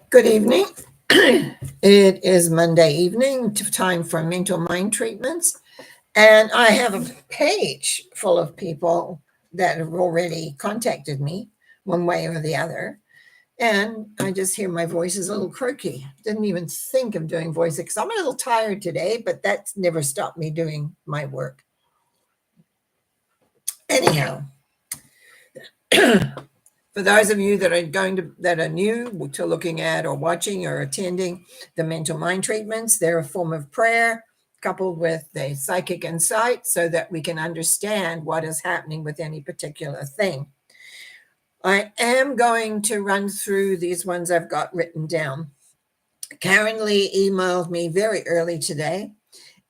Good evening. It is Monday evening, time for mental mind treatments. And I have a page full of people that have already contacted me one way or the other. And I just hear my voice is a little croaky. Didn't even think of doing voice because I'm a little tired today, but that's never stopped me doing my work. Anyhow, for those of you that are new to looking at or watching or attending the mental mind treatments, they're a form of prayer coupled with the psychic insight so that we can understand what is happening with any particular thing. I am going to run through these ones I've got written down. Karen Lee emailed me very early today,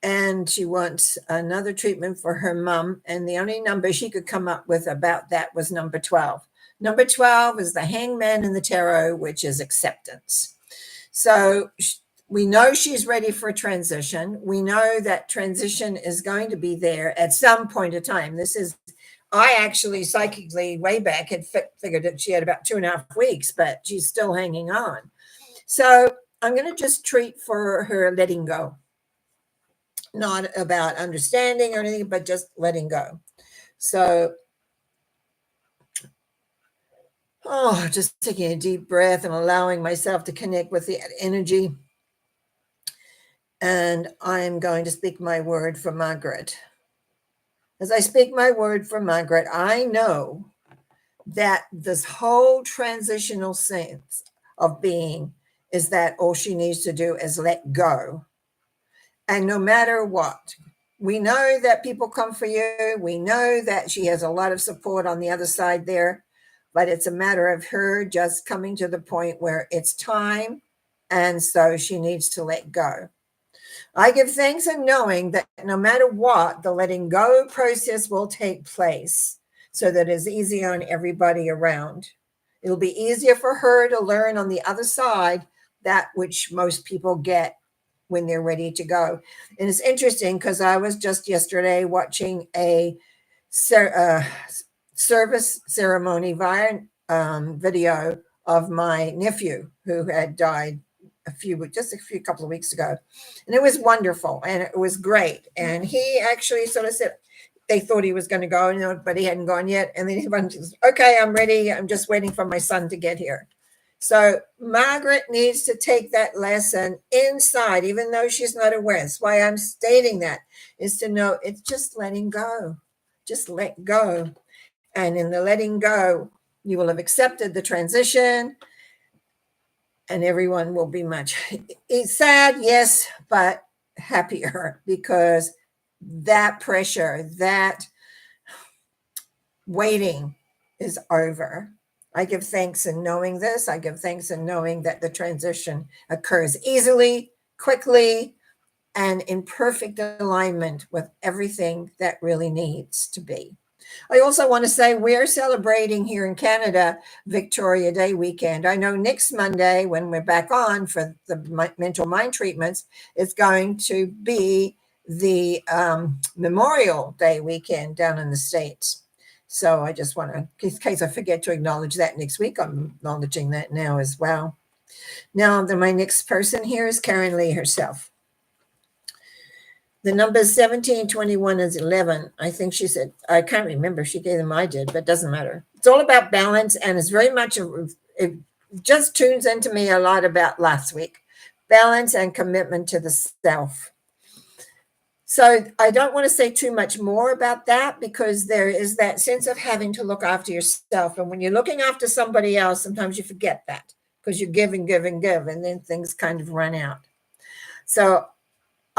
and she wants another treatment for her mom, and the only number she could come up with about that was number 12. Number 12 is the hangman in the tarot, which is acceptance. So we know she's ready for transition. We know that transition is going to be there at some point of time. I actually psychically way back had figured that she had about 2.5 weeks, but she's still hanging on. So I'm going to just treat for her letting go. Not about understanding or anything, but just letting go. So, just taking a deep breath and allowing myself to connect with the energy. And I'm going to speak my word for Margaret. As I speak my word for Margaret, I know that this whole transitional sense of being is that all she needs to do is let go. And no matter what, we know that people come for you. We know that she has a lot of support on the other side there, but it's a matter of her just coming to the point where it's time. And so she needs to let go. I give thanks in knowing that no matter what, the letting go process will take place so that it's easy on everybody around. It'll be easier for her to learn on the other side that which most people get when they're ready to go. And it's interesting because I was just yesterday watching a service ceremony via video of my nephew who had died just a few couple of weeks ago, and it was wonderful and it was great. And he actually sort of said they thought he was going to go, but he hadn't gone yet. And then he went, "Okay, I'm ready. I'm just waiting for my son to get here." So Margaret needs to take that lesson inside, even though she's not aware. That's why I'm stating that, is to know it's just letting go. Just let go. And in the letting go, you will have accepted the transition and everyone will be much sad, yes, but happier because that pressure, that waiting is over. I give thanks in knowing this. I give thanks in knowing that the transition occurs easily, quickly, and in perfect alignment with everything that really needs to be. I also want to say we're celebrating here in Canada Victoria Day weekend. I know next Monday, when we're back on for the mental mind treatments, it's going to be the Memorial Day weekend down in the States. So I just want to, in case I forget to acknowledge that next week, I'm acknowledging that now as well. Now, my next person here is Karen Lee herself. The numbers 17, 21 is 11. I think she said, I can't remember. She gave them, I did, but it doesn't matter. It's all about balance, and it's very much, it just tunes into me a lot about last week. Balance and commitment to the self. So I don't want to say too much more about that because there is that sense of having to look after yourself. And when you're looking after somebody else, sometimes you forget that because you give and give and give, and then things kind of run out. So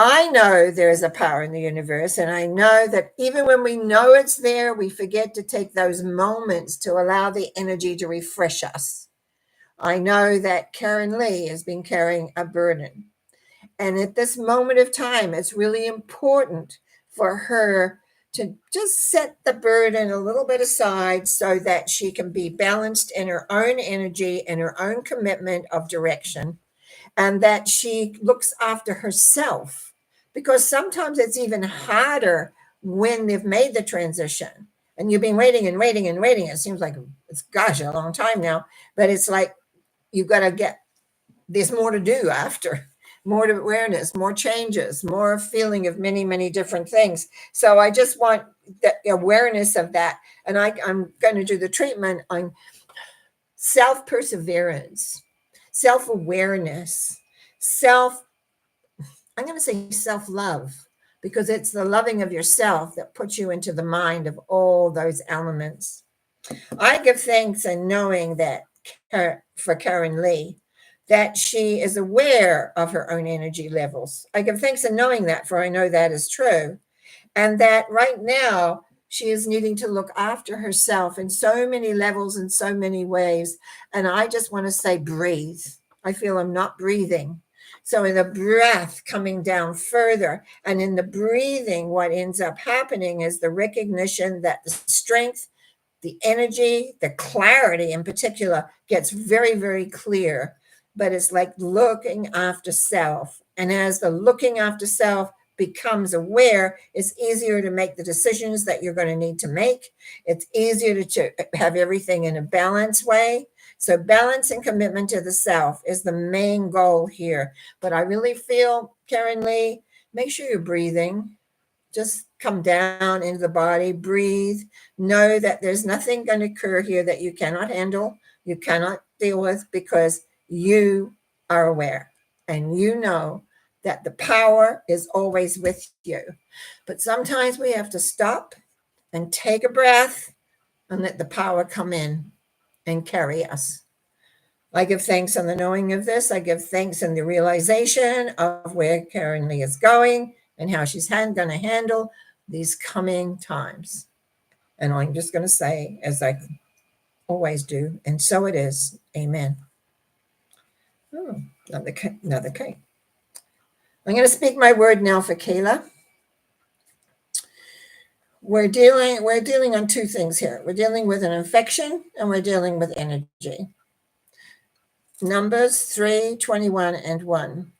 I know there is a power in the universe, and I know that even when we know it's there, we forget to take those moments to allow the energy to refresh us. I know that Karen Lee has been carrying a burden. And at this moment of time, it's really important for her to just set the burden a little bit aside so that she can be balanced in her own energy and her own commitment of direction, and that she looks after herself. Because sometimes it's even harder when they've made the transition and you've been waiting and waiting and waiting. It seems like it's, gosh, a long time now, but it's like you've got to get there's more to do after, more awareness, more changes, more feeling of many, many different things. So I just want the awareness of that. And I'm going to do the treatment on self-perseverance, self-awareness, I'm going to say self-love, because it's the loving of yourself that puts you into the mind of all those elements. I give thanks in knowing that for Karen Lee, that she is aware of her own energy levels. I give thanks in knowing that, for I know that is true. And that right now she is needing to look after herself in so many levels, in so many ways. And I just want to say, breathe. I feel I'm not breathing. So in the breath coming down further, and in the breathing, what ends up happening is the recognition that the strength, the energy, the clarity in particular gets very, very clear. But it's like looking after self. And as the looking after self becomes aware, it's easier to make the decisions that you're going to need to make. It's easier to have everything in a balanced way. So balance and commitment to the self is the main goal here. But I really feel, Karen Lee, make sure you're breathing. Just come down into the body, breathe, know that there's nothing going to occur here that you cannot handle, you cannot deal with, because you are aware and you know that the power is always with you. But sometimes we have to stop and take a breath and let the power come in and carry us. I give thanks on the knowing of this. I give thanks in the realization of where Karen Lee is going and how she's going to handle these coming times. And I'm just going to say, as I always do, and so it is. Amen. Oh, another K. I'm going to speak my word now for Kayla. We're dealing on two things here. We're dealing with an infection and we're dealing with energy. Numbers 3, 21, and 1.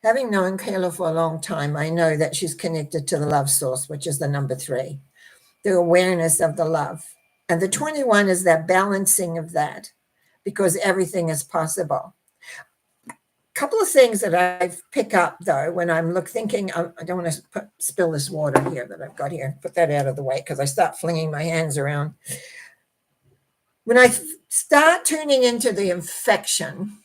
Having known Kayla for a long time, I know that she's connected to the love source, which is the number 3, the awareness of the love. And the 21 is that balancing of that, because everything is possible. A couple of things that I pick up, though, when I'm thinking, I don't want to spill this water here that I've got here, put that out of the way, because I start flinging my hands around. When I start tuning into the infection,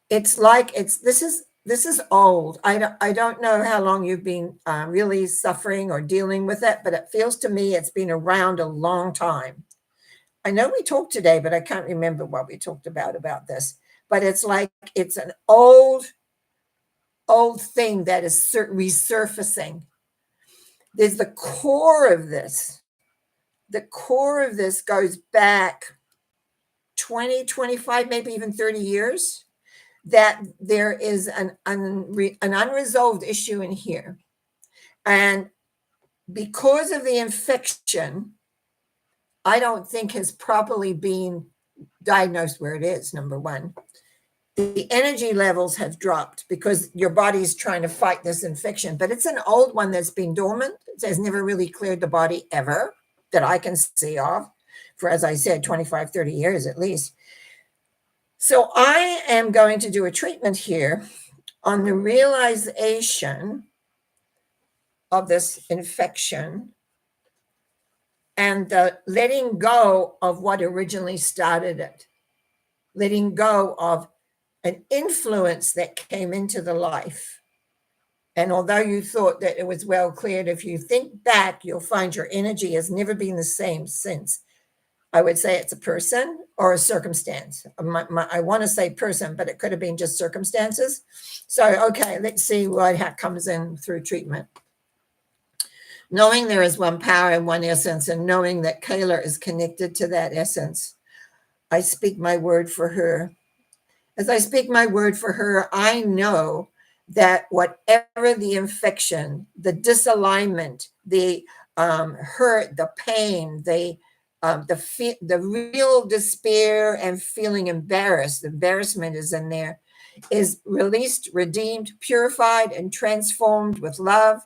it's like this is old. I don't know how long you've been really suffering or dealing with it, but it feels to me it's been around a long time. I know we talked today, but I can't remember what we talked about this. But it's like it's an old thing that is resurfacing. There's the core of this. The core of this goes back 20, 25, maybe even 30 years. That there is an unresolved issue in here. And because of the infection, I don't think has properly been diagnosed where it is, number one. The energy levels have dropped because your body's trying to fight this infection, but it's an old one that's been dormant. It has never really cleared the body ever that I can see of for, as I said, 25, 30 years at least. So I am going to do a treatment here on the realization of this infection and the letting go of what originally started it, letting go of an influence that came into the life. And although you thought that it was well cleared, if you think back, you'll find your energy has never been the same since. I would say it's a person or a circumstance. I want to say person, but it could have been just circumstances. So, okay, let's see what comes in through treatment. Knowing there is one power and one essence, and knowing that Kayla is connected to that essence, I speak my word for her. As I speak my word for her, I know that whatever the infection, the disalignment, the hurt, the pain, the real despair and feeling embarrassed, embarrassment is in there, is released, redeemed, purified, and transformed with love,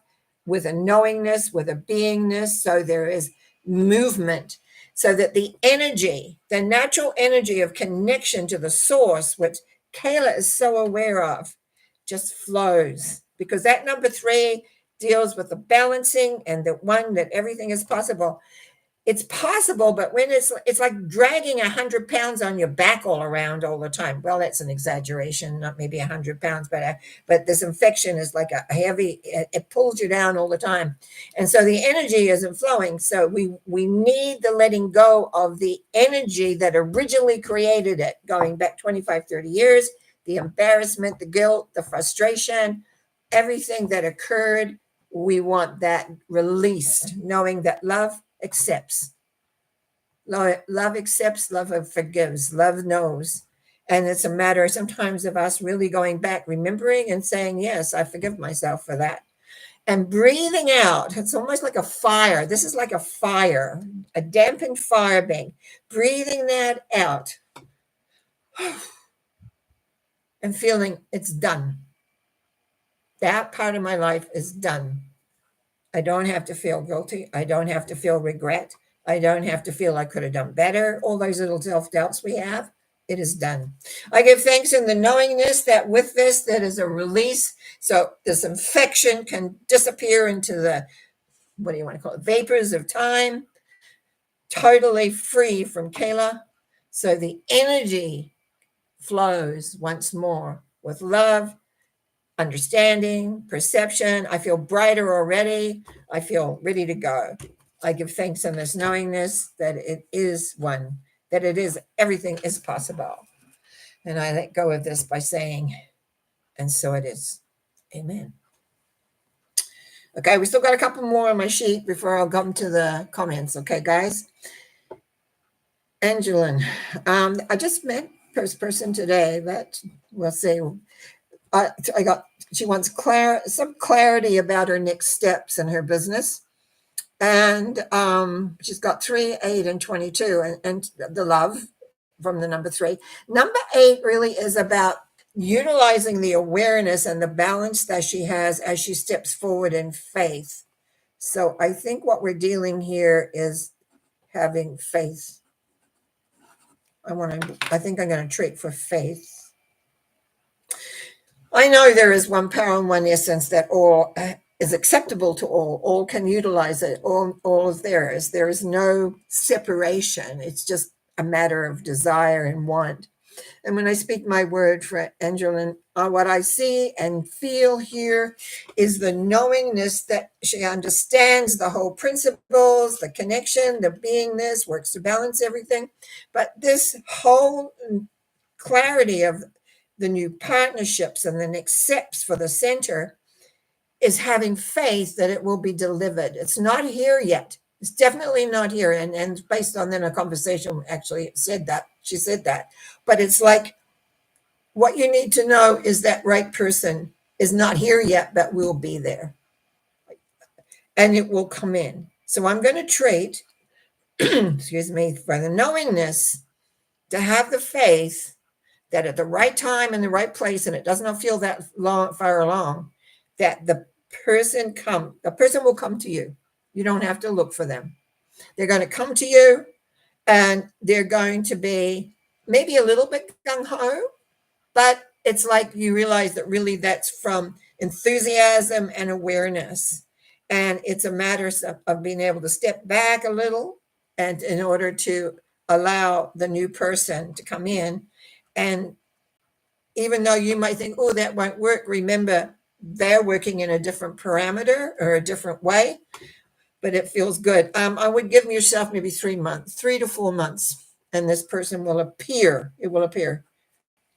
with a knowingness, with a beingness. So there is movement. so that the energy, the natural energy of connection to the source, which Kayla is so aware of, just flows. Because that number 3 deals with the balancing and the one that everything is possible. It's possible, but when it's like dragging 100 pounds on your back all around all the time. Well, that's an exaggeration, not maybe 100 pounds, but this infection is like a heavy. It pulls you down all the time, and so the energy isn't flowing. So we need the letting go of the energy that originally created it, going back 25, 30 years. The embarrassment, the guilt, the frustration, everything that occurred. We want that released, knowing that love accepts. Love accepts, love forgives, love knows. And it's a matter sometimes of us really going back, remembering and saying, yes, I forgive myself for that. And breathing out. It's almost like a fire. This is like a fire, a dampened fire bank. Breathing that out and feeling it's done. That part of my life is done. I don't have to feel guilty. I don't have to feel regret. I don't have to feel I could have done better. All those little self-doubts we have, it is done. I give thanks in the knowingness that with this, that is a release. So this infection can disappear into the, what do you want to call it, vapors of time, totally free from Kayla. So the energy flows once more with love, understanding, perception. I feel brighter already. I feel ready to go. I give thanks in this knowingness that it is one, that it is, everything is possible. And I let go of this by saying, and so it is. Amen. Okay, we still got a couple more on my sheet before I'll come to the comments. Okay, guys. Angeline, I just met this person today that we'll see. She wants some clarity about her next steps in her business. And she's got 3, 8, and 22, and the love from the number 3. Number 8 really is about utilizing the awareness and the balance that she has as she steps forward in faith. So I think what we're dealing here is having faith. I think I'm going to treat for faith. I know there is one power and one essence that all is acceptable to all. All can utilize it. All is theirs. There is no separation. It's just a matter of desire and want. And when I speak my word for Angeline, what I see and feel here is the knowingness that she understands the whole principles, the connection, the beingness, works to balance everything. But this whole clarity of the new partnerships and the next steps for the center is having faith that it will be delivered. It's not here yet. It's definitely not here. And based on then a conversation, actually said that, she said that. But it's like, what you need to know is that right person is not here yet, but will be there. And it will come in. So I'm going to treat, excuse me, for the knowingness to have the faith that at the right time in the right place, and it does not feel that far along, that the person will come to you. You don't have to look for them. They're going to come to you, and they're going to be maybe a little bit gung-ho, but it's like you realize that really that's from enthusiasm and awareness. And it's a matter of being able to step back a little, and in order to allow the new person to come in. And even though you might think, oh, that won't work, remember, they're working in a different parameter or a different way, but it feels good. I would give yourself maybe 3 months, 3 to 4 months, and this person will appear. It will appear.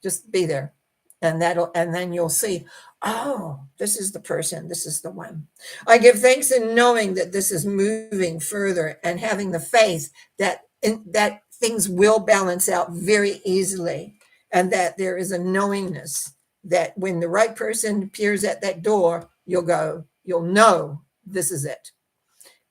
Just be there. And then you'll see, oh, this is the person, this is the one. I give thanks in knowing that this is moving further and having the faith that things will balance out very easily, and that there is a knowingness that when the right person appears at that door, you'll know this is it.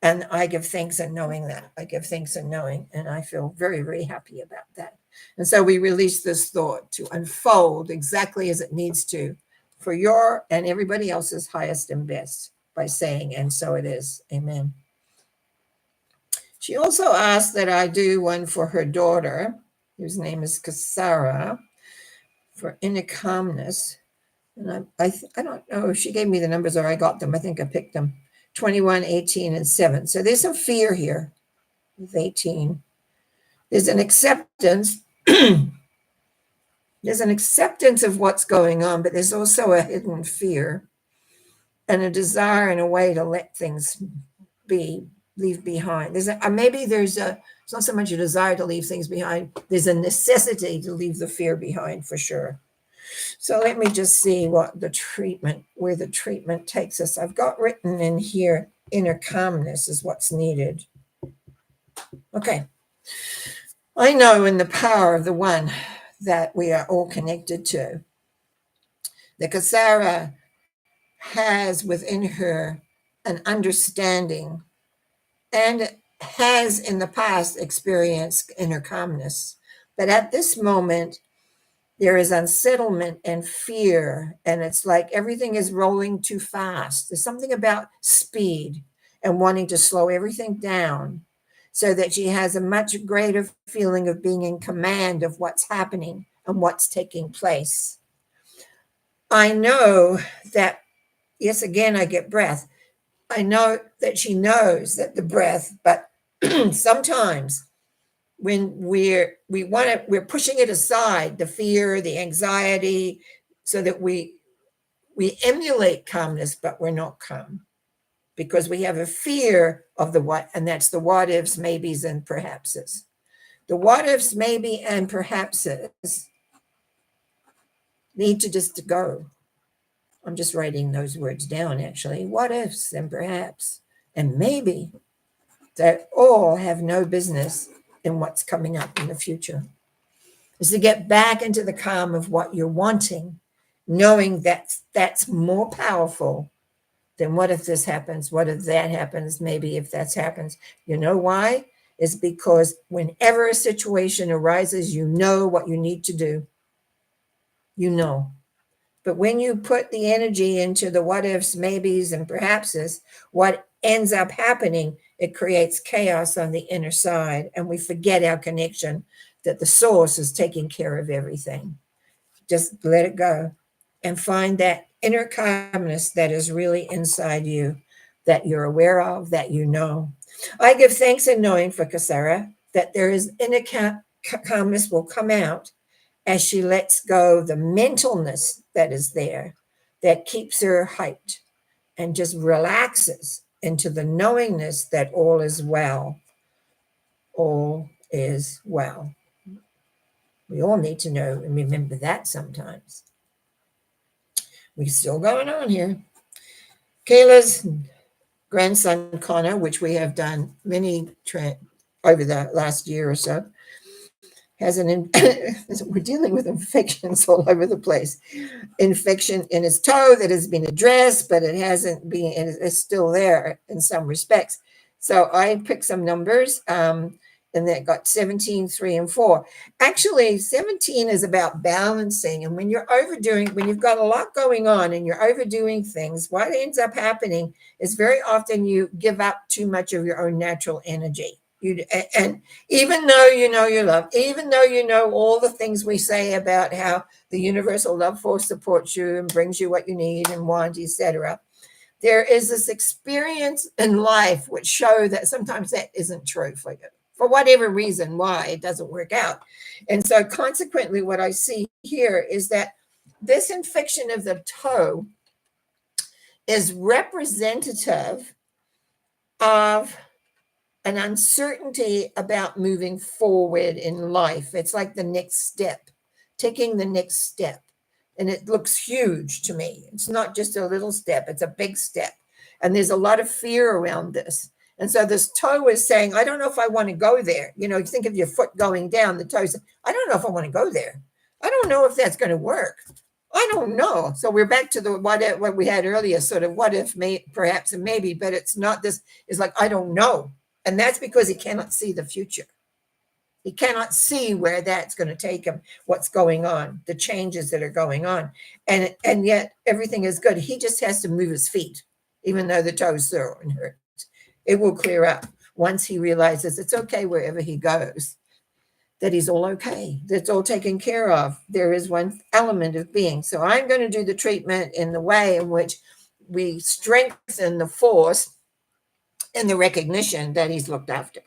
And I give thanks in knowing that. I give thanks in knowing, and I feel very, very happy about that. And so we release this thought to unfold exactly as it needs to for your and everybody else's highest and best by saying, and so it is. Amen. She also asked that I do one for her daughter, whose name is Kasara, for inner calmness. And I don't know if she gave me the numbers or I got them. I think I picked them 21, 18, and 7. So there's some fear here with 18. There's an acceptance. There's an acceptance of what's going on, but there's also a hidden fear and a desire in a way to let things be, leave behind. It's not so much a desire to leave things behind. There's a necessity to leave the fear behind for sure. So let me just see where the treatment takes us. I've got written in here, inner calmness is what's needed. Okay. I know in the power of the one that we are all connected to. The Kasara has within her an understanding and has in the past experienced inner calmness. But at this moment, there is unsettlement and fear, and it's like everything is rolling too fast. There's something about speed and wanting to slow everything down so that she has a much greater feeling of being in command of what's happening and what's taking place. I know that, yes, again, I get breath. I know that she knows that the breath, but sometimes when we're pushing it aside, the fear, the anxiety, so that we emulate calmness, but we're not calm because we have a fear of the what, and that's the what ifs, maybes, and perhapses. The what ifs, maybe, and perhapses need to just go. I'm just writing those words down, actually. What ifs and perhaps and maybe, that all have no business in what's coming up in the future. Is to get back into the calm of what you're wanting, knowing that that's more powerful than what if this happens, what if that happens, maybe if that happens. You know why? It's because whenever a situation arises, you know what you need to do. You know. But when you put the energy into the what ifs, maybes, and perhapses, what ends up happening, it creates chaos on the inner side, and we forget our connection that the source is taking care of everything. Just let it go and find that inner calmness that is really inside you, that you're aware of, that you know. I give thanks in knowing for Kasara that there is inner calmness will come out as she lets go the mentalness that is there that keeps her hyped and just relaxes into the knowingness that all is well. All is well. We all need to know and remember that sometimes. We're still going on here. Kayla's grandson, Connor, which we have done many over the last year or so, has we're dealing with infections all over the place. Infection in his toe that has been addressed, but it hasn't been, it's still there in some respects. So I picked some numbers, and that got 17, 3, and 4. Actually, 17 is about balancing. And when you're overdoing, when you've got a lot going on and you're overdoing things, what ends up happening is very often you give up too much of your own natural energy. And even though you know you're loved, even though you know all the things we say about how the universal love force supports you and brings you what you need and want, etc., there is this experience in life which show that sometimes that isn't true for you, for whatever reason, why it doesn't work out. And so consequently, what I see here is that this infection of the toe is representative of an uncertainty about moving forward in life. It's like the next step, taking the next step. And it looks huge to me. It's not just a little step, it's a big step. And there's a lot of fear around this. And so this toe is saying, I don't know if I want to go there. You know, you think of your foot going down, the toe says, I don't know if I want to go there. I don't know if that's going to work. I don't know. So we're back to the what we had earlier, sort of what if, perhaps, and maybe, but it's not this. It's like, I don't know. And that's because he cannot see the future. He cannot see where that's going to take him, what's going on, the changes that are going on. And yet everything is good. He just has to move his feet, even though the toe's sore and hurt. It will clear up. once he realizes it's okay wherever he goes, that he's all okay, that's all taken care of. There is one element of being. So I'm going to do the treatment in the way in which we strengthen the force and the recognition that he's looked after.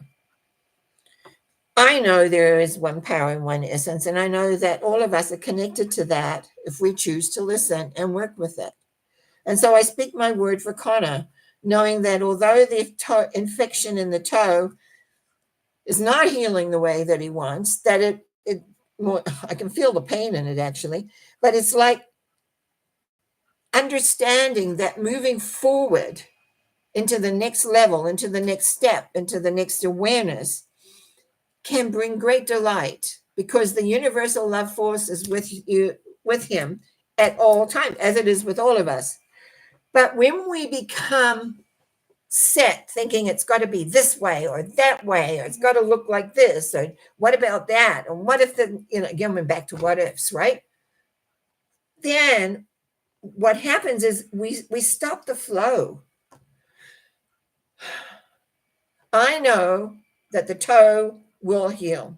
I know there is one power and one essence, and I know that all of us are connected to that if we choose to listen and work with it. And so I speak my word for Connor, knowing that although the infection in the toe is not healing the way that he wants, that it more, I can feel the pain in it actually, but it's like understanding that moving forward into the next level, into the next step, into the next awareness can bring great delight, because the universal love force is with you, with him at all times, as it is with all of us. But when we become set thinking it's got to be this way or that way, or it's got to look like this, or what about that, or what if the, again, we're back to what ifs, right? Then what happens is we stop the flow. I know that the toe will heal.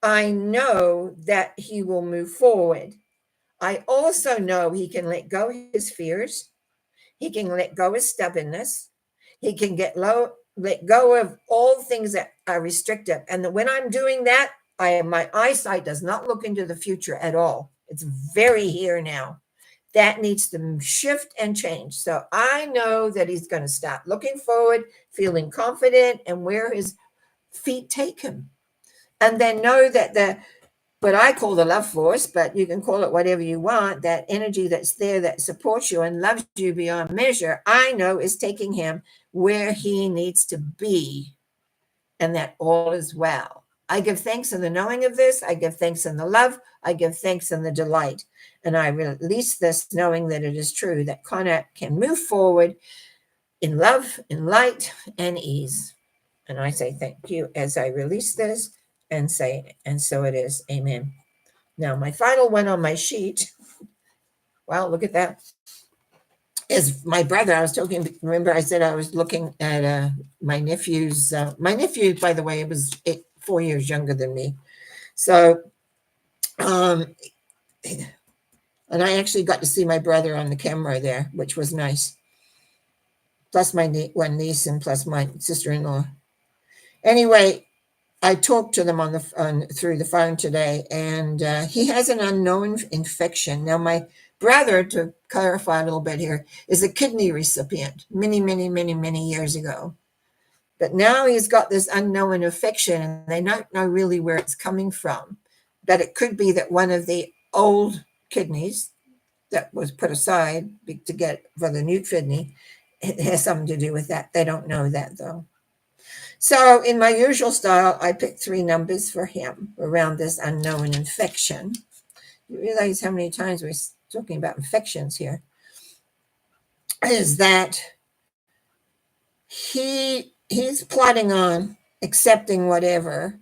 I know that he will move forward. I also know he can let go his fears. He can let go his stubbornness. He can let go of all things that are restrictive. And when I'm doing that, my eyesight does not look into the future at all. It's very here now. That needs to shift and change. So I know that he's going to start looking forward, feeling confident, and where his feet take him. And then know that what I call the love force, but you can call it whatever you want, that energy that's there that supports you and loves you beyond measure, I know is taking him where he needs to be, and that all is well. I give thanks in the knowing of this. I give thanks in the love. I give thanks in the delight. And I release this knowing that it is true, that Connor can move forward in love, in light, and ease. And I say thank you as I release this and say, and so it is. Amen. Now, my final one on my sheet, wow, look at that, is my brother. I was talking, remember I said I was looking at my nephew's, my nephew, by the way, was 4 years younger than me. So, and I actually got to see my brother on the camera there, which was nice. Plus my one niece and plus my sister-in-law. Anyway, I talked to them through the phone today, and he has an unknown infection. Now, my brother, to clarify a little bit here, is a kidney recipient many, many, many, many years ago. But now he's got this unknown infection, and they don't know really where it's coming from. But it could be that one of the old kidneys that was put aside to get for the new kidney, it has something to do with that. They don't know that, though. So in my usual style, I picked 3 numbers for him around this unknown infection. You realize how many times we're talking about infections here. Is that he's plotting on accepting whatever,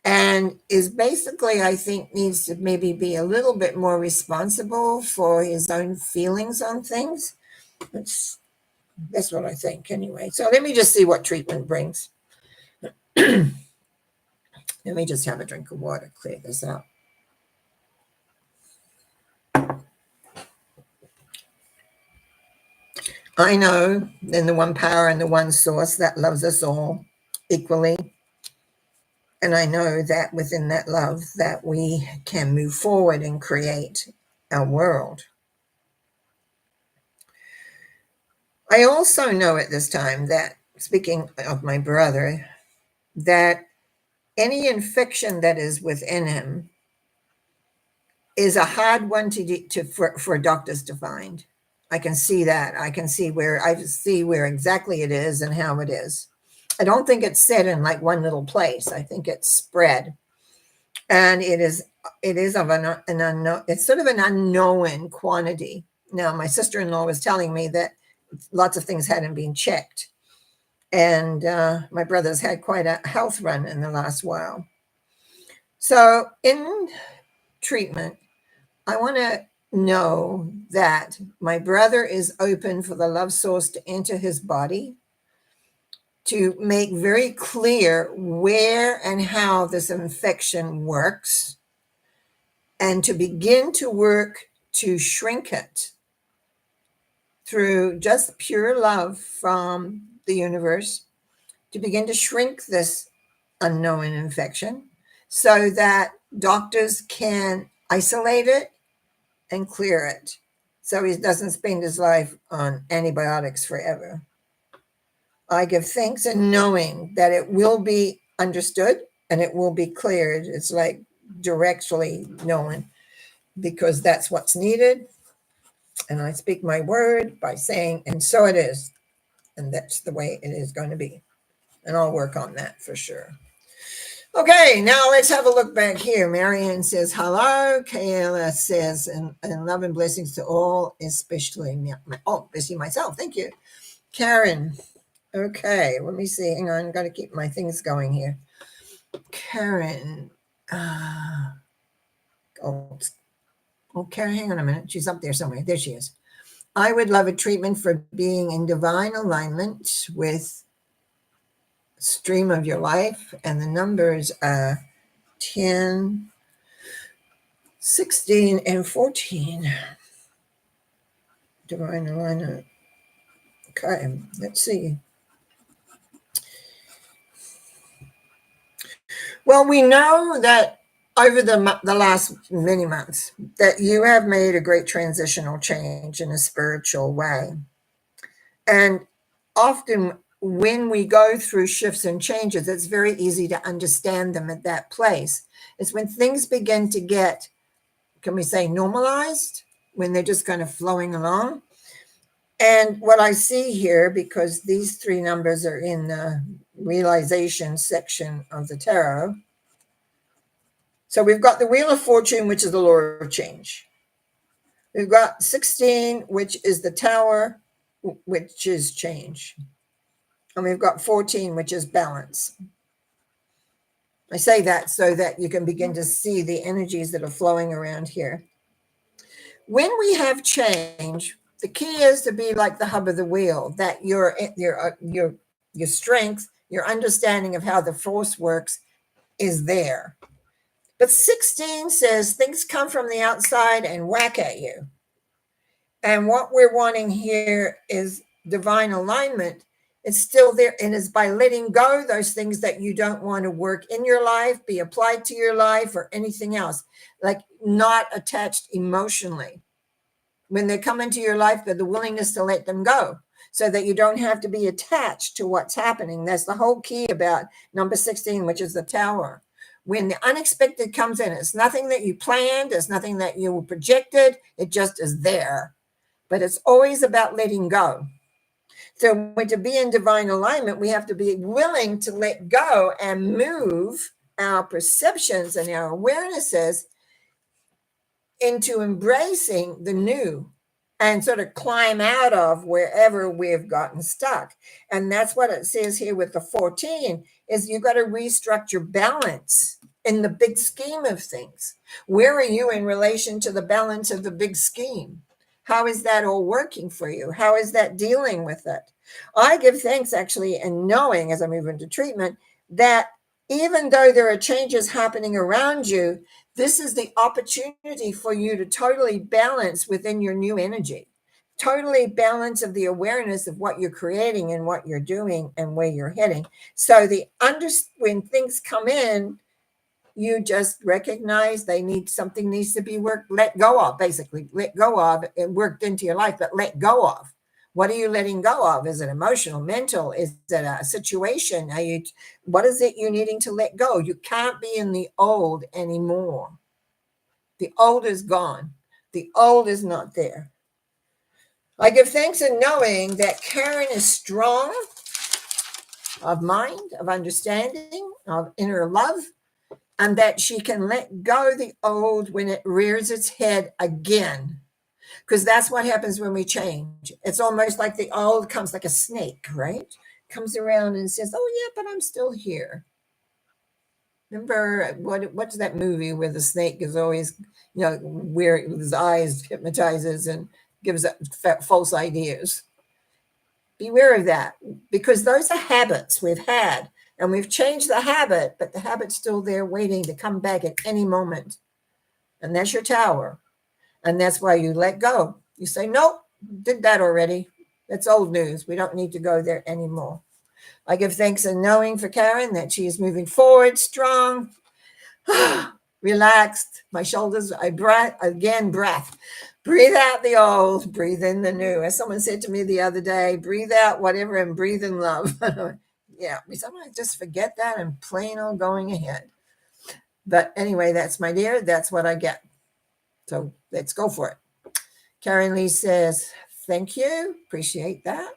and is basically, I think, needs to maybe be a little bit more responsible for his own feelings on things. That's what I think anyway. So let me just see what treatment brings. Let me just have a drink of water, clear this out. I know in the one power and the one source that loves us all equally. And I know that within that love that we can move forward and create our world. I also know at this time that, speaking of my brother, that any infection that is within him is a hard one for doctors to find. I can see that. I see where exactly it is and how it is. I don't think it's set in like one little place. I think it's spread, and it is of an unknown. It's sort of an unknown quantity. Now, my sister-in-law was telling me that lots of things hadn't been checked, and my brother's had quite a health run in the last while. So, in treatment, I want to know that my brother is open for the love source to enter his body, to make very clear where and how this infection works, and to begin to work to shrink it through just pure love from the universe, to begin to shrink this unknown infection so that doctors can isolate it and clear it so he doesn't spend his life on antibiotics forever. I give thanks in knowing that it will be understood and it will be cleared. It's like directly known, because that's what's needed. And I speak my word by saying, and so it is. And that's the way it is going to be. And I'll work on that for sure. Okay, now let's have a look back here. Marianne says, hello. Kayla says, and love and blessings to all, especially myself. Thank you. Karen. Okay, let me see. Hang on. I've got to keep my things going here. Karen. Karen, hang on a minute. She's up there somewhere. There she is. I would love a treatment for being in divine alignment with stream of your life, and the numbers are 10, 16, and 14. Divine alignment. Okay, let's see. Well, we know that over the last many months that you have made a great transitional change in a spiritual way. And often when we go through shifts and changes, it's very easy to understand them at that place. It's when things begin to get, can we say, normalized, when they're just kind of flowing along. And what I see here, because these three numbers are in the realization section of the tarot. So we've got the Wheel of Fortune, which is the law of change. We've got 16, which is the Tower, which is change. And we've got 14, which is balance. I say that so that you can begin to see the energies that are flowing around here. When we have change, the key is to be like the hub of the wheel, that your strength, your understanding of how the force works is there. But 16 says things come from the outside and whack at you. And what we're wanting here is divine alignment. It's still there, and it's by letting go those things that you don't want to work in your life, be applied to your life, or anything else, like not attached emotionally. When they come into your life, the willingness to let them go so that you don't have to be attached to what's happening. That's the whole key about number 16, which is the Tower. When the unexpected comes in, it's nothing that you planned, it's nothing that you projected, it just is there. But it's always about letting go. So when to be in divine alignment, we have to be willing to let go and move our perceptions and our awarenesses into embracing the new and sort of climb out of wherever we've gotten stuck. And that's what it says here with the 14, is you've got to restructure balance in the big scheme of things. Where are you in relation to the balance of the big scheme? How is that all working for you? How is that dealing with it? I give thanks actually in knowing, as I move into treatment, that even though there are changes happening around you, this is the opportunity for you to totally balance within your new energy, totally balance of the awareness of what you're creating and what you're doing and where you're heading. So when things come in, you just recognize something needs to be let go of, basically. Let go of it worked into your life, but let go of. What are you letting go of? Is it emotional, mental? Is it a situation? What is it you needing to let go? You can't be in the old anymore. The old is gone. The old is not there. I give thanks in knowing that Karen is strong of mind, of understanding, of inner love, and that she can let go the old when it rears its head again. Because that's what happens when we change. It's almost like the old comes like a snake, right? Comes around and says, oh yeah, but I'm still here. Remember, what's that movie where the snake is always, where his eyes hypnotizes and gives false ideas? Beware of that, because those are habits we've had, and we've changed the habit, but the habit's still there waiting to come back at any moment. And that's your tower. And that's why you let go. You say, nope, did that already. That's old news. We don't need to go there anymore. I give thanks and knowing for Karen that she is moving forward strong, relaxed. My shoulders, I breath, again, breath. Breathe out the old, breathe in the new. As someone said to me the other day, breathe out whatever and breathe in love. Yeah, we sometimes just forget that and plain on going ahead. But anyway, that's my dear. That's what I get. So let's go for it. Karen Lee says, thank you. Appreciate that.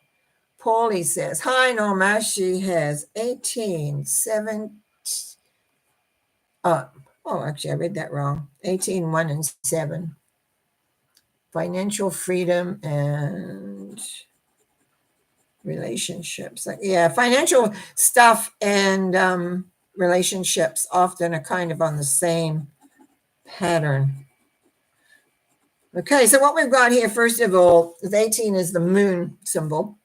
Paulie says, hi, Norma. She has 18, 7. Actually, I read that wrong. 18, 1, and 7. Financial freedom and relationships. Financial stuff and relationships often are kind of on the same pattern. Okay, so what we've got here, first of all, with 18 is the moon symbol.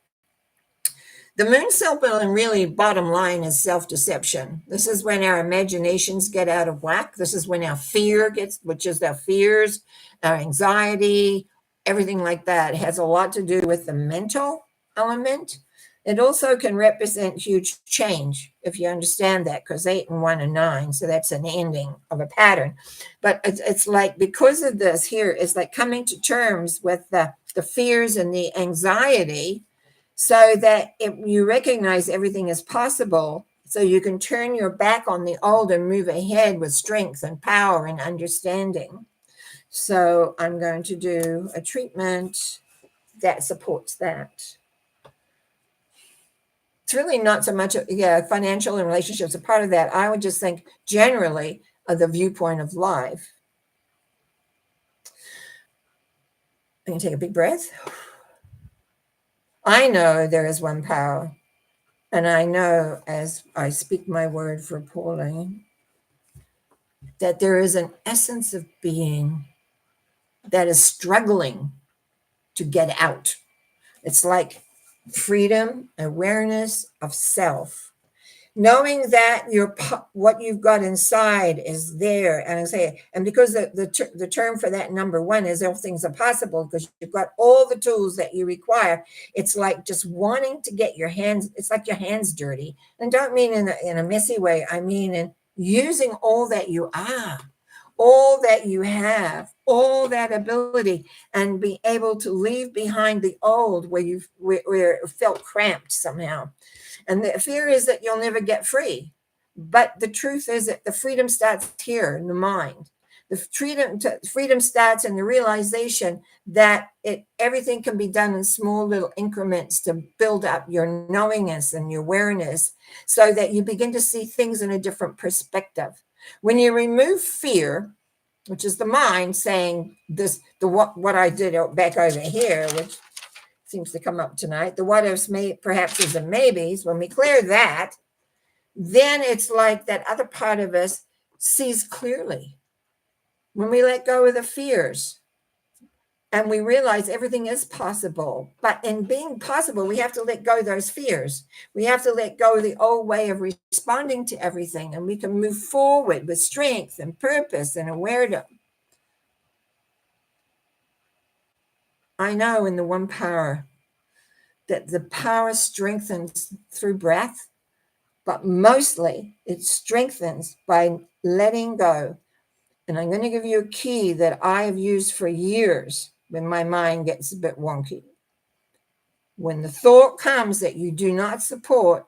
The moon symbol, and really bottom line, is self-deception. This is when our imaginations get out of whack. This is when our fear gets, which is our fears, our anxiety, everything like that. It has a lot to do with the mental element. It also can represent huge change, if you understand that, because 8 and 1 and 9, so that's an ending of a pattern. But it's like, because of this here, it's like coming to terms with the fears and the anxiety, so that you recognize everything is possible, so you can turn your back on the old and move ahead with strength and power and understanding. So I'm going to do a treatment that supports that. It's really not so much, financial and relationships are part of that. I would just think generally of the viewpoint of life. I'm going to take a big breath. I know there is one power, and I know, as I speak my word for Pauline, that there is an essence of being that is struggling to get out. It's like freedom, awareness of self, knowing that what you've got inside is there. And I say, and because the term for that number 1 is all things are possible, because you've got all the tools that you require. It's like just wanting to get your hands, it's like your hands dirty. And don't mean in a messy way. I mean in using all that you are, all that you have, all that ability, and be able to leave behind the old where it felt cramped somehow. And the fear is that you'll never get free. But the truth is that the freedom starts here in the mind. The freedom starts in the realization that everything can be done in small little increments to build up your knowingness and your awareness, so that you begin to see things in a different perspective. When you remove fear, which is the mind saying this, what I did back over here, which seems to come up tonight, the what ifs, perhaps is the maybes. When we clear that, then it's like that other part of us sees clearly. When we let go of the fears and we realize everything is possible, but in being possible, we have to let go of those fears. We have to let go of the old way of responding to everything, and we can move forward with strength and purpose and awareness. I know in the one power that the power strengthens through breath, but mostly it strengthens by letting go. And I'm going to give you a key that I have used for years when my mind gets a bit wonky. When the thought comes that you do not support,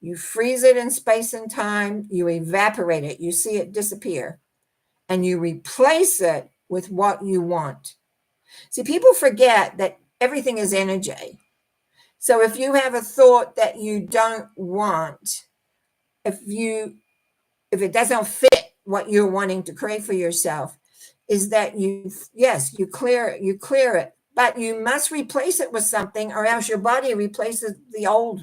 you freeze it in space and time, you evaporate it, you see it disappear, and you replace it with what you want. See, people forget that everything is energy. So if you have a thought that you don't want, if it doesn't fit what you're wanting to create for yourself, is that you clear it, but you must replace it with something, or else your body replaces the old.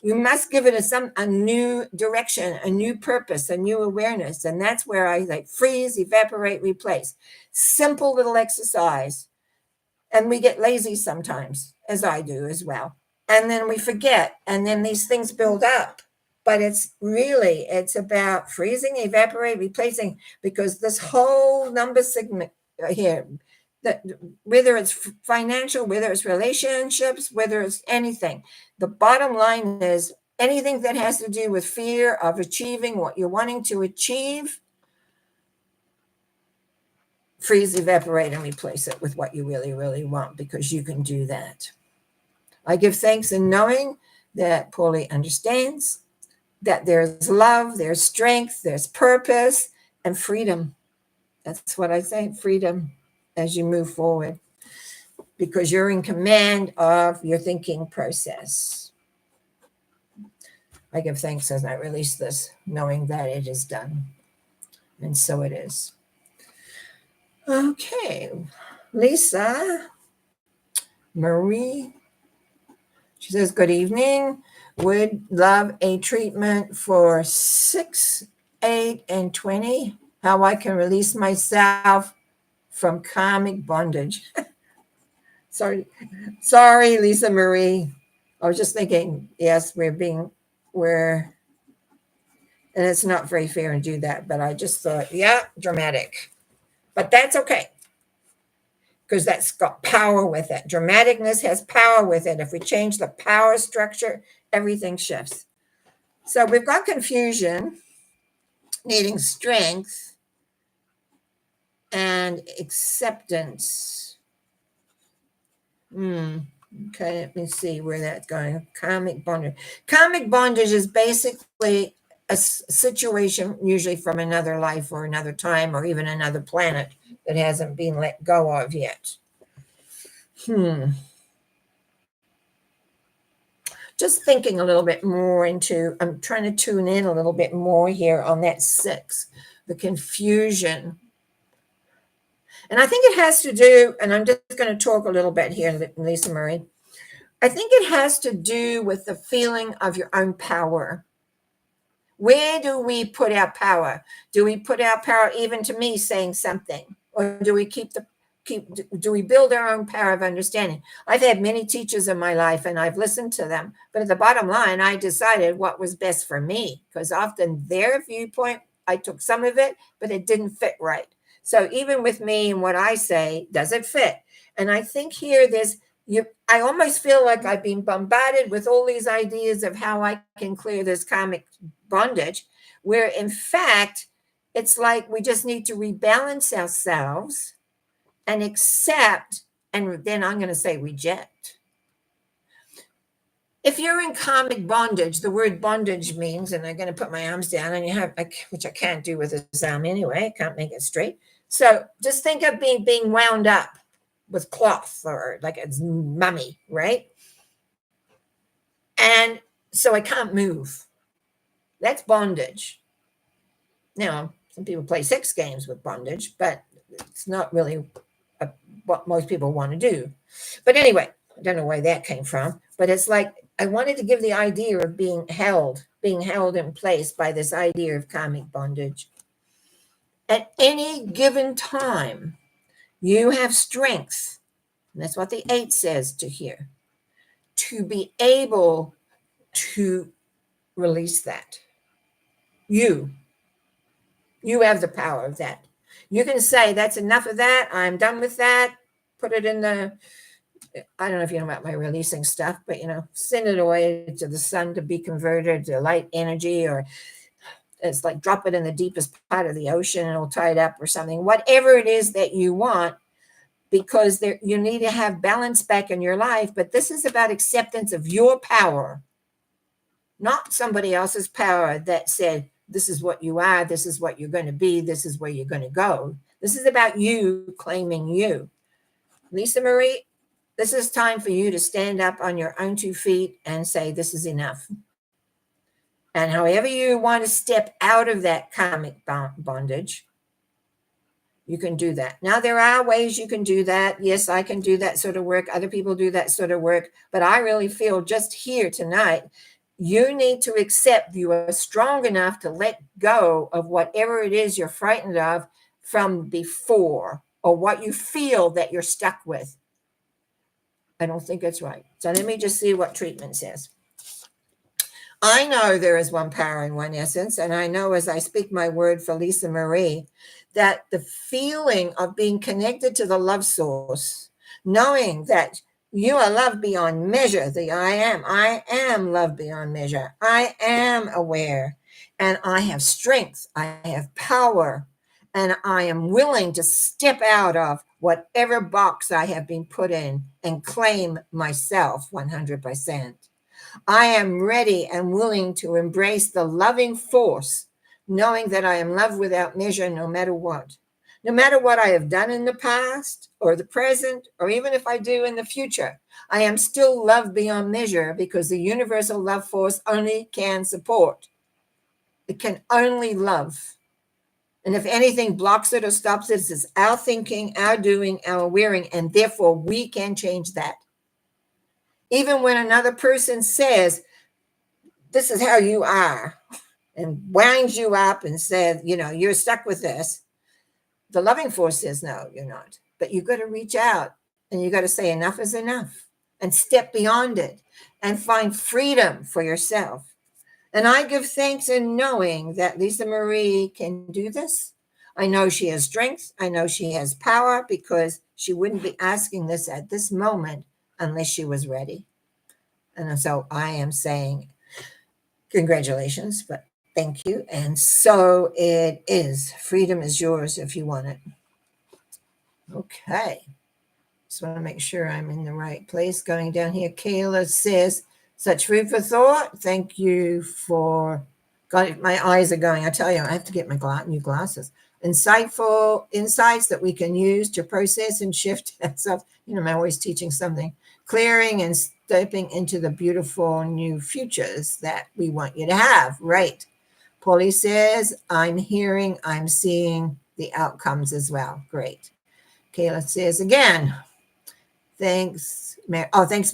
You must give it a new direction, a new purpose, a new awareness. And that's where I like freeze, evaporate, replace. Simple little exercise. And we get lazy sometimes, as I do as well. and then we forget, and then these things build up. But it's about freezing, evaporate, replacing, because this whole number segment here, that whether it's financial, whether it's relationships, whether it's anything, the bottom line is anything that has to do with fear of achieving what you're wanting to achieve, freeze, evaporate, and replace it with what you really, really want, because you can do that. I give thanks in knowing that Paulie understands that there's love, there's strength, there's purpose, and freedom. That's what I say, freedom, as you move forward, because you're in command of your thinking process. I give thanks as I release this, knowing that it is done. And so it is. Okay, Lisa Marie. She says, good evening. Would love a treatment for 6, 8, and 20. How I can release myself from karmic bondage. Sorry, Lisa Marie. I was just thinking, yes, and it's not very fair to do that, but I just thought, yeah, dramatic. But that's okay, because that's got power with it. Dramaticness has power with it. If we change the power structure, everything shifts. So we've got confusion, needing strength, and acceptance. Okay, let me see where that's going. Karmic bondage. Karmic bondage is basically a situation, usually from another life or another time or even another planet, that hasn't been let go of yet. Just thinking a little bit more into, I'm trying to tune in a little bit more here on that 6, the confusion. And I think it has to do, and I'm just going to talk a little bit here, Lisa Marie. I think it has to do with the feeling of your own power. Where do we put our power? Do we put our power even to me saying something? Or do we do we build our own power of understanding? I've had many teachers in my life and I've listened to them, but at the bottom line, I decided what was best for me, because often their viewpoint, I took some of it, but it didn't fit right. So even with me and what I say, does it fit? And I think here I almost feel like I've been bombarded with all these ideas of how I can clear this karmic bondage, where in fact, it's like we just need to rebalance ourselves and accept, and then I'm going to say reject. If you're in karmic bondage, the word bondage means, and I'm going to put my arms down, and which I can't do with this arm anyway, I can't make it straight. So just think of being wound up with cloth, or like a mummy, right? And so I can't move. That's bondage. Now, some people play sex games with bondage, but it's not really what most people want to do. But anyway, I don't know where that came from, but it's like I wanted to give the idea of being held in place by this idea of karmic bondage. At any given time, you have strength, and that's what the 8 says to here, to be able to release that. You have the power of that. You can say, that's enough of that. I'm done with that. Put it in I don't know if you know about my releasing stuff, but, send it away to the sun to be converted to light energy, or it's like drop it in the deepest part of the ocean and it'll tie it up or something. Whatever it is that you want, because you need to have balance back in your life. But this is about acceptance of your power, not somebody else's power that said, this is what you are, this is what you're going to be, this is where you're going to go. This is about you claiming you. Lisa Marie, this is time for you to stand up on your own 2 feet and say, this is enough. And however you want to step out of that karmic bondage, you can do that. Now, there are ways you can do that. Yes, I can do that sort of work. Other people do that sort of work. But I really feel just here tonight, you need to accept you are strong enough to let go of whatever it is you're frightened of from before, or what you feel that you're stuck with. I don't think it's right. So let me just see what treatment says. I know there is one power and one essence, and I know as I speak my word for Lisa Marie that the feeling of being connected to the love source, knowing that you are loved beyond measure, the I am loved beyond measure. I am aware, and I have strength, I have power, and I am willing to step out of whatever box I have been put in and claim myself 100%. I am ready and willing to embrace the loving force, knowing that I am loved without measure no matter what. No matter what I have done in the past or the present, or even if I do in the future, I am still loved beyond measure because the universal love force only can support. It can only love. And if anything blocks it or stops it, it's our thinking, our doing, our wearing, and therefore we can change that. Even when another person says, this is how you are, and winds you up and says, you're stuck with this, the loving force says, no, you're not. But you got to reach out and you got to say enough is enough and step beyond it and find freedom for yourself. And I give thanks in knowing that Lisa Marie can do this. I know she has strength. I know she has power because she wouldn't be asking this at this moment unless she was ready. And so I am saying, congratulations, but thank you. And so it is. Freedom is yours if you want it. Okay. Just want to make sure I'm in the right place. Going down here, Kayla says, such food for thought. Thank you for, God, my eyes are going. I tell you, I have to get my new glasses. Insightful insights that we can use to process and shift ourselves. I'm always teaching something. Clearing and stepping into the beautiful new futures that we want you to have. Right. Paulie says, I'm hearing, I'm seeing the outcomes as well. Great. Kayla says again, thanks,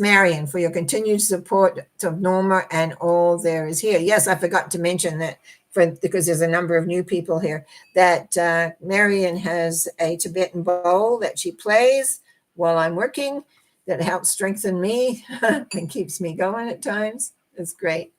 Marion, for your continued support of Norma and all there is here. Yes, I forgot to mention that because there's a number of new people here, that Marion has a Tibetan bowl that she plays while I'm working that helps strengthen me and keeps me going at times. It's great.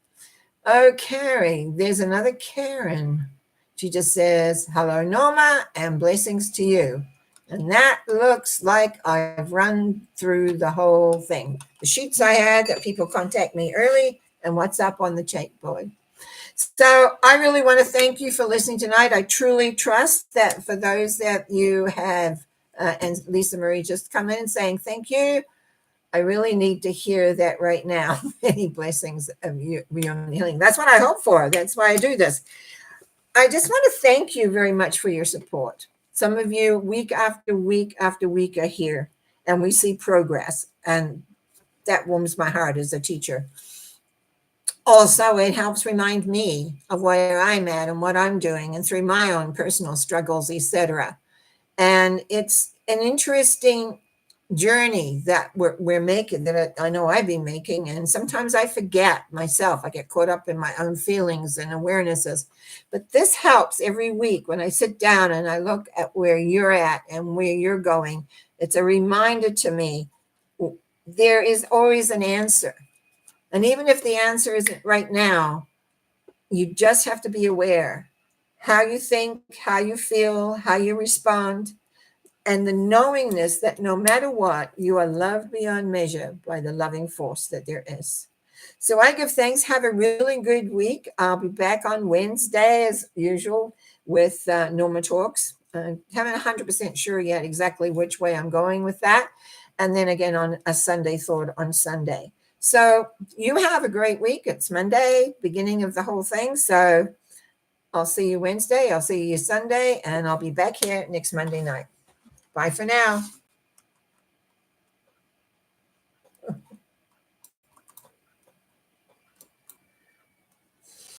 Oh, Carrie, there's another Karen. She just says, hello, Norma, and blessings to you. And that looks like I've run through the whole thing. The sheets I had that people contact me early and what's up on the chat board. So I really want to thank you for listening tonight. I truly trust that for those that you have, and Lisa Marie just come in and saying thank you, I really need to hear that right now. Many blessings of you, healing. That's what I hope for. That's why I do this. I just want to thank you very much for your support. Some of you week after week after week are here and we see progress, and that warms my heart as a teacher. Also, it helps remind me of where I'm at and what I'm doing and through my own personal struggles, etc. And it's an interesting journey that we're making, that I know I've been making, and sometimes I forget myself. I get caught up in my own feelings and awarenesses, but this helps every week when I sit down and I look at where you're at and where you're going. It's a reminder to me there is always an answer, and even if the answer isn't right now, you just have to be aware how you think, how you feel, how you respond, and the knowingness that no matter what, you are loved beyond measure by the loving force that there is. So I give thanks. Have a really good week. I'll be back on Wednesday as usual with Norma Talks. Haven't 100% sure yet exactly which way I'm going with that. And then again on a Sunday thought on Sunday. So you have a great week. It's Monday, beginning of the whole thing. So I'll see you Wednesday. I'll see you Sunday. And I'll be back here next Monday night. Bye for now.